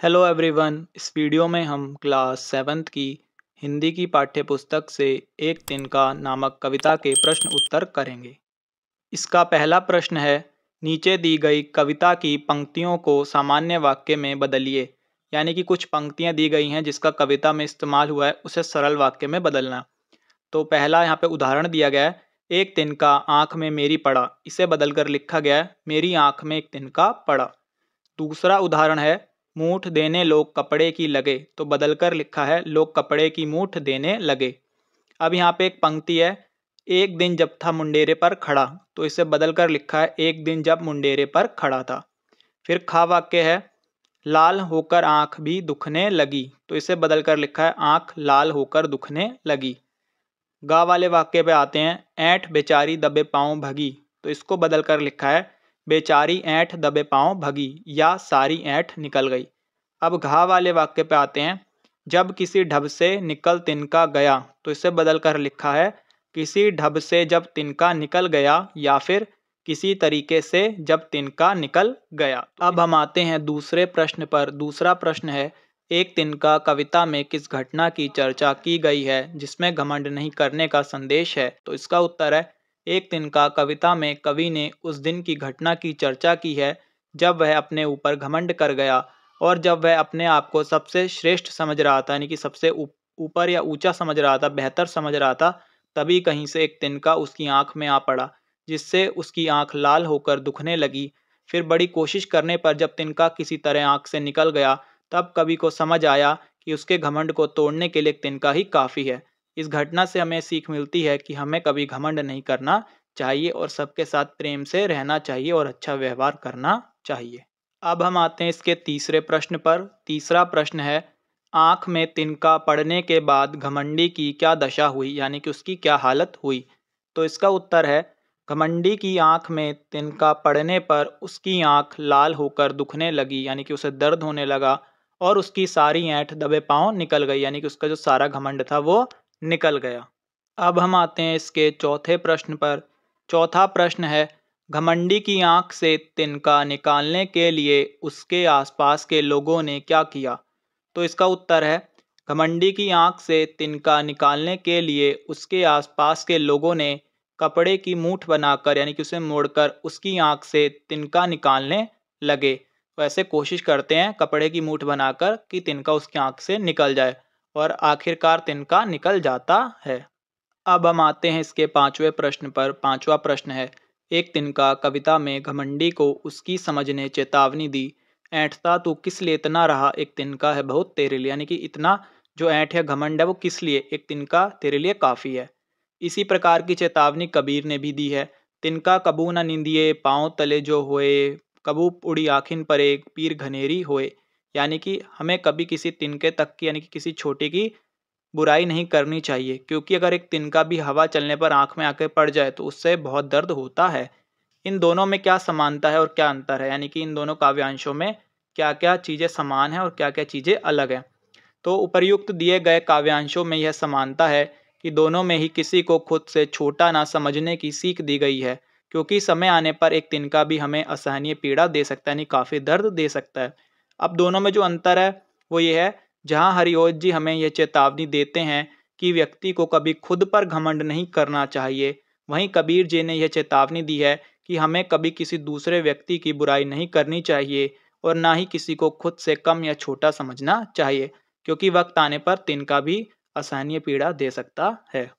Hello everyone. इस video में हम क्लास सेवन्थ की हिंदी की पाठ्य पुस्तक से एक तिनका नामक कविता के प्रश्न उत्तर करेंगे। इसका पहला प्रश्न है, नीचे दी गई कविता की पंक्तियों को सामान्य वाक्य में बदलिए। यानी कि कुछ पंक्तियां दी गई हैं जिसका कविता में इस्तेमाल हुआ है, उसे सरल वाक्य में बदलना। तो पहला यहाँ पे उदाहरण दिया गया है, एक तिनका आँख में मेरी पड़ा। इसे बदलकर लिखा गया है, मेरी आँख में एक तिनका पड़ा। दूसरा उदाहरण है, मूठ देने लोग कपड़े की लगे। तो बदलकर लिखा है, लोग कपड़े की मूठ देने लगे। अब यहाँ पे एक पंक्ति है, एक दिन जब था मुंडेरे पर खड़ा। तो इसे बदलकर लिखा है, एक दिन जब मुंडेरे पर खड़ा था। फिर खा वाक्य है, लाल होकर आँख भी दुखने लगी। तो इसे बदलकर लिखा है, आँख लाल होकर दुखने लगी। गा वाले वाक्य पे आते हैं, ऐंठ बेचारी दबे पाँव भगी। तो इसको बदलकर लिखा है, बेचारी ऐंठ दबे पाँव भगी या सारी ऐंठ निकल गई। अब घा वाले वाक्य पे आते हैं, जब किसी ढब से निकल तिनका गया। तो इसे बदलकर लिखा है, किसी ढब से जब तिनका निकल गया या फिर किसी तरीके से जब तिनका निकल गया। अब हम आते हैं दूसरे प्रश्न पर। दूसरा प्रश्न है, एक तिनका कविता में किस घटना की चर्चा की गई है जिसमें घमंड नहीं करने का संदेश है। तो इसका उत्तर है, एक तिनका कविता में कवि ने उस दिन की घटना की चर्चा की है जब वह अपने ऊपर घमंड कर गया और जब वह अपने आप को सबसे श्रेष्ठ समझ रहा था, यानी कि सबसे ऊपर या ऊंचा समझ रहा था, बेहतर समझ रहा था। तभी कहीं से एक तिनका उसकी आंख में आ पड़ा, जिससे उसकी आंख लाल होकर दुखने लगी। फिर बड़ी कोशिश करने पर जब तिनका किसी तरह आंख से निकल गया, तब कवि को समझ आया कि उसके घमंड को तोड़ने के लिए एक तिनका ही काफ़ी है। इस घटना से हमें सीख मिलती है कि हमें कभी घमंड नहीं करना चाहिए और सबके साथ प्रेम से रहना चाहिए और अच्छा व्यवहार करना चाहिए। अब हम आते हैं इसके तीसरे प्रश्न पर। तीसरा प्रश्न है, आँख में तिनका पड़ने के बाद घमंडी की क्या दशा हुई, यानी कि उसकी क्या हालत हुई। तो इसका उत्तर है, घमंडी की आँख में तिनका पड़ने पर उसकी आँख लाल होकर दुखने लगी, यानी कि उसे दर्द होने लगा और उसकी सारी ऐंठ दबे पाँव निकल गई, यानी कि उसका जो सारा घमंड था वो निकल गया। अब हम आते हैं इसके चौथे प्रश्न पर। चौथा प्रश्न है, घमंडी की आंख से तिनका निकालने के लिए उसके आसपास के लोगों ने क्या किया। तो इसका उत्तर है, घमंडी की आंख से तिनका निकालने के लिए उसके आसपास के लोगों ने कपड़े की मूठ बनाकर, यानी कि उसे मोड़कर उसकी आंख से तिनका निकालने लगे। तो ऐसे कोशिश करते हैं कपड़े की मूठ बनाकर कि तिनका उसकी आंख से निकल जाए और आखिरकार तिनका निकल जाता है। अब हम आते हैं इसके पांचवें प्रश्न पर। पांचवा प्रश्न है, एक तिनका कविता में घमंडी को उसकी समझ ने चेतावनी दी, ऐंठता तू किस लिए इतना रहा, एक तिनका है बहुत तेरे लिए। यानी कि इतना जो ऐंठ है, घमंड है, वो किस लिए, एक तिनका तेरे लिए काफ़ी है। इसी प्रकार की चेतावनी कबीर ने भी दी है, तिनका कबू न निंदिए पाँव तले जो होए, कबू उड़ी आखिन पर एक पीर घनेरी होए। यानी कि हमें कभी किसी तिनके तक की, यानी कि किसी छोटे की बुराई नहीं करनी चाहिए, क्योंकि अगर एक तिनका भी हवा चलने पर आँख में आकर पड़ जाए तो उससे बहुत दर्द होता है। इन दोनों में क्या समानता है और क्या अंतर है, यानी कि इन दोनों काव्यांशों में क्या क्या चीज़ें समान हैं और क्या क्या चीज़ें अलग हैं। तो उपर्युक्त दिए गए काव्यांशों में यह समानता है कि दोनों में ही किसी को खुद से छोटा ना समझने की सीख दी गई है, क्योंकि समय आने पर एक तिनका भी हमें असहनीय पीड़ा दे सकता है, यानी काफ़ी दर्द दे सकता है। अब दोनों में जो अंतर है वो ये है, जहाँ हरिओत जी हमें यह चेतावनी देते हैं कि व्यक्ति को कभी खुद पर घमंड नहीं करना चाहिए, वहीं कबीर जी ने यह चेतावनी दी है कि हमें कभी किसी दूसरे व्यक्ति की बुराई नहीं करनी चाहिए और ना ही किसी को खुद से कम या छोटा समझना चाहिए, क्योंकि वक्त आने पर तिनका भी असहनीय पीड़ा दे सकता है।